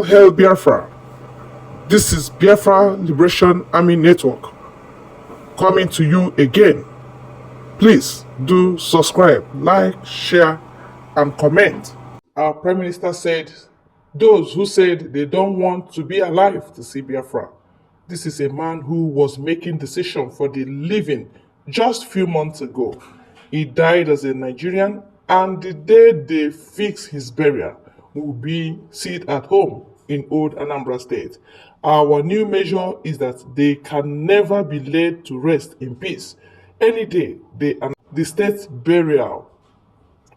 Hail Biafra! This is Biafra Liberation Army Network coming to you again. Please do subscribe, like, share, and comment. Our Prime Minister said, those who said they don't want to be alive to see Biafra. This is a man who was making decision for the living just few months ago. He died as a Nigerian, and the day they fix his burial will be seated at home in Old Anambra State. Our new measure is that they can never be laid to rest in peace. Any day, the state burial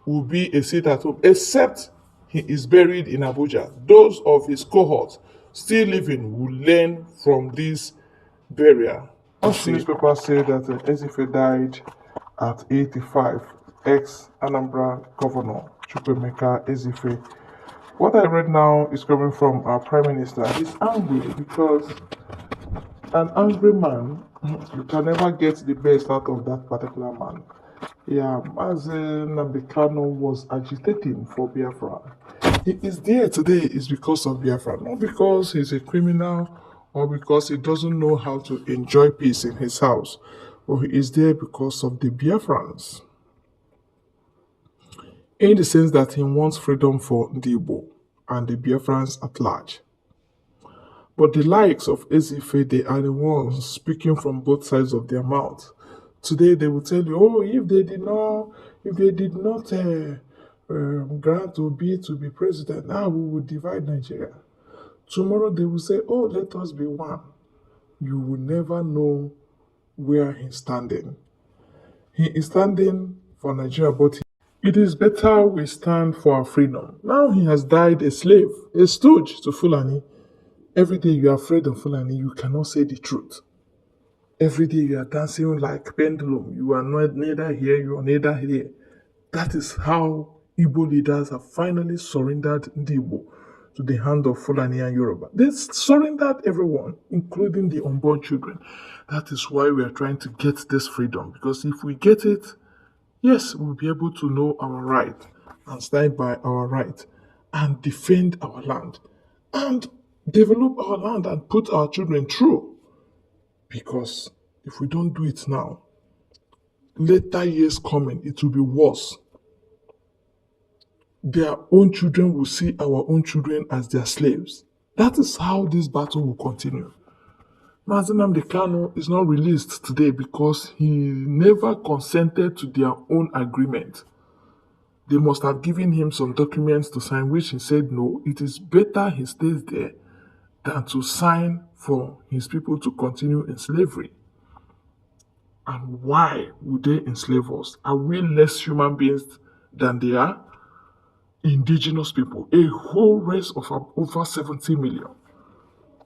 will be a seat at home, except he is buried in Abuja. Those of his cohorts still living will learn from this burial. Most newspapers say that Ezife died at 85, ex-Anambra Governor Chukwemeka Ezife. What I read now is coming from our Prime Minister. He's angry because an angry man, you can never get the best out of that particular man. Yeah, as Nambikano was agitating for Biafra. He is there today is because of Biafra, not because he's a criminal or because he doesn't know how to enjoy peace in his house, but he is there because of the Biafrans. In the sense that he wants freedom for Ndigbo and the Biafrans at large. But the likes of Ezife, they are the ones speaking from both sides of their mouth. Today they will tell you, oh, if they did not grant Obi to be president, now we will divide Nigeria. Tomorrow they will say, oh, let us be one. You will never know where he's standing. He is standing for Nigeria, but it is better we stand for our freedom. Now he has died a slave, a stooge to Fulani. Every day you are afraid of Fulani, you cannot say the truth. Every day you are dancing like pendulum. You are not neither here, you are neither here. That is how Igbo leaders have finally surrendered Ndigbo to the hand of Fulani and Yoruba. They surrendered everyone, including the unborn children. That is why we are trying to get this freedom. Because if we get it, yes, we'll be able to know our right and stand by our right and defend our land and develop our land and put our children through. Because if we don't do it now, later years coming, it will be worse. Their own children will see our own children as their slaves. That is how this battle will continue. Mazi Nnamdi Kanu is not released today because he never consented to their own agreement. They must have given him some documents to sign, which he said no, it is better he stays there than to sign for his people to continue in slavery. And why would they enslave us? Are we less human beings than they are? Indigenous people, a whole race of over 70 million.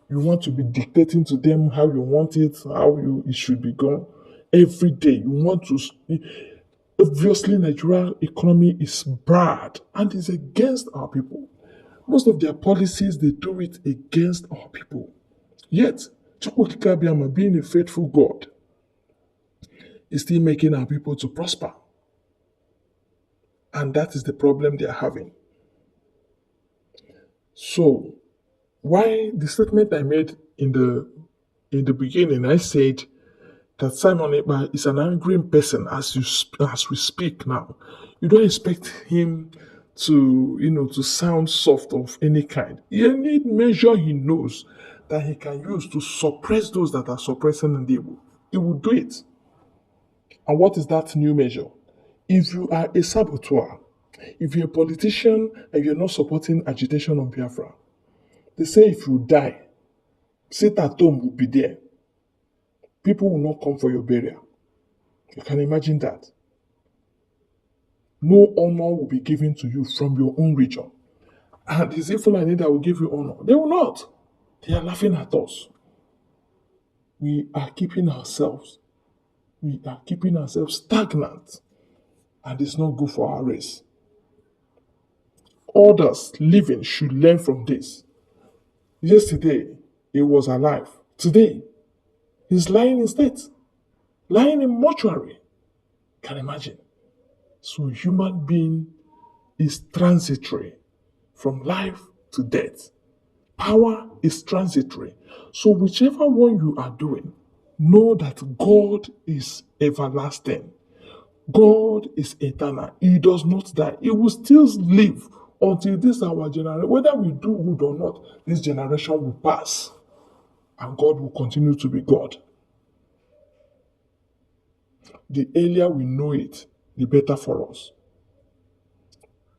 You want to be dictating to them how you want it, it should be done. Every day you want to. Obviously, Nigerian economy is bad and is against our people. Most of their policies, they do it against our people. Yet, Chukwuka Abiyama, being a faithful God, is still making our people to prosper. And that is the problem they are having. So, why the statement I made in the beginning, I said that Simon Ekpa is an angry person as we speak now. You don't expect him to sound soft of any kind. Any measure he knows that he can use to suppress those that are suppressing Ndigbo, he will do it. And what is that new measure? If you are a saboteur, if you're a politician and you're not supporting agitation on Biafra, they say if you die, sit at home will be there. People will not come for your burial. You can imagine that. No honor will be given to you from your own region. And is it Fulani that will give you honor? They will not. They are laughing at us. We are keeping ourselves stagnant. And it's not good for our race. Others living should learn from this. Yesterday, he was alive. Today, he's lying in state. Lying in mortuary. Can imagine. So human being is transitory from life to death. Power is transitory. So, whichever one you are doing, know that God is everlasting. God is eternal. He does not die. He will still live until this our generation. Whether we do good or not, this generation will pass and God will continue to be God. The earlier we know it, the better for us.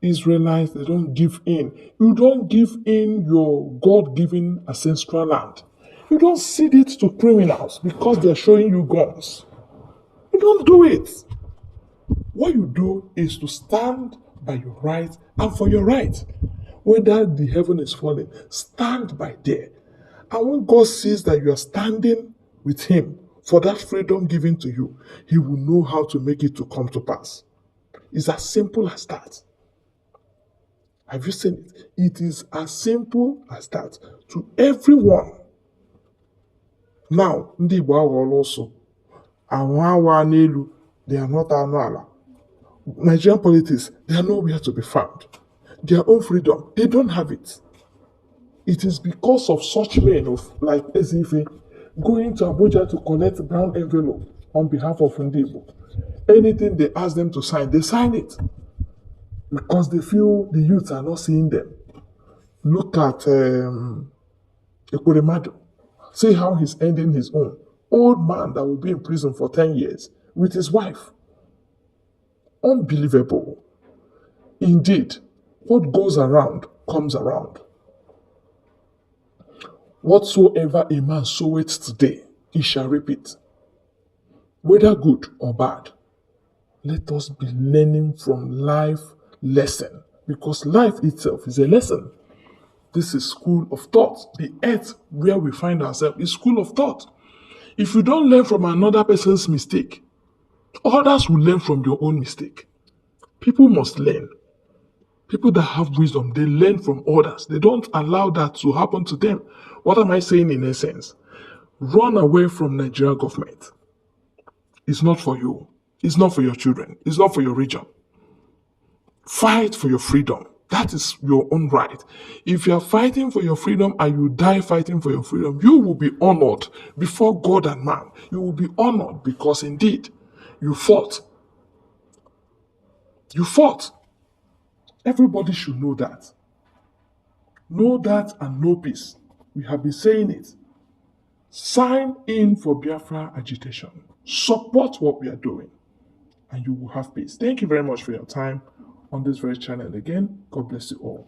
Israelites, they don't give in. You don't give in your God given ancestral land. You don't cede it to criminals because they're showing you guns. You don't do it. What you do is to stand by your right and for your right. Whether the heaven is falling, stand by there. And when God sees that you are standing with Him for that freedom given to you, He will know how to make it to come to pass. It's as simple as that. Have you seen it? It is as simple as that to everyone. Now, Ndigbo aghọọla also. Àwọn awa n'elu, they are not anụ ala. Nigerian politics, they are nowhere to be found. Their own freedom, they don't have it. It is because of such men like Ezefe going to Abuja to collect brown envelope on behalf of Ndigbo. Anything they ask them to sign, they sign it. Because they feel the youth are not seeing them. Look at Ekpa. See how he's ending his own. Old man that will be in prison for 10 years with his wife. Unbelievable. Indeed, what goes around comes around. Whatsoever a man soweth today, he shall reap it. Whether good or bad, let us be learning from life lesson, because life itself is a lesson. This is school of thought. The earth where we find ourselves is school of thought. If you don't learn from another person's mistake, others will learn from your own mistake. People must learn. People that have wisdom, they learn from others. They don't allow that to happen to them. What am I saying in essence? Run away from Nigerian government. It's not for you. It's not for your children. It's not for your region. Fight for your freedom. That is your own right. If you are fighting for your freedom and you die fighting for your freedom, you will be honored before God and man. You will be honored because indeed you fought. You fought. Everybody should know that. Know that and know peace. We have been saying it. Sign in for Biafra agitation. Support what we are doing, and you will have peace. Thank you very much for your time on this very channel again. God bless you all.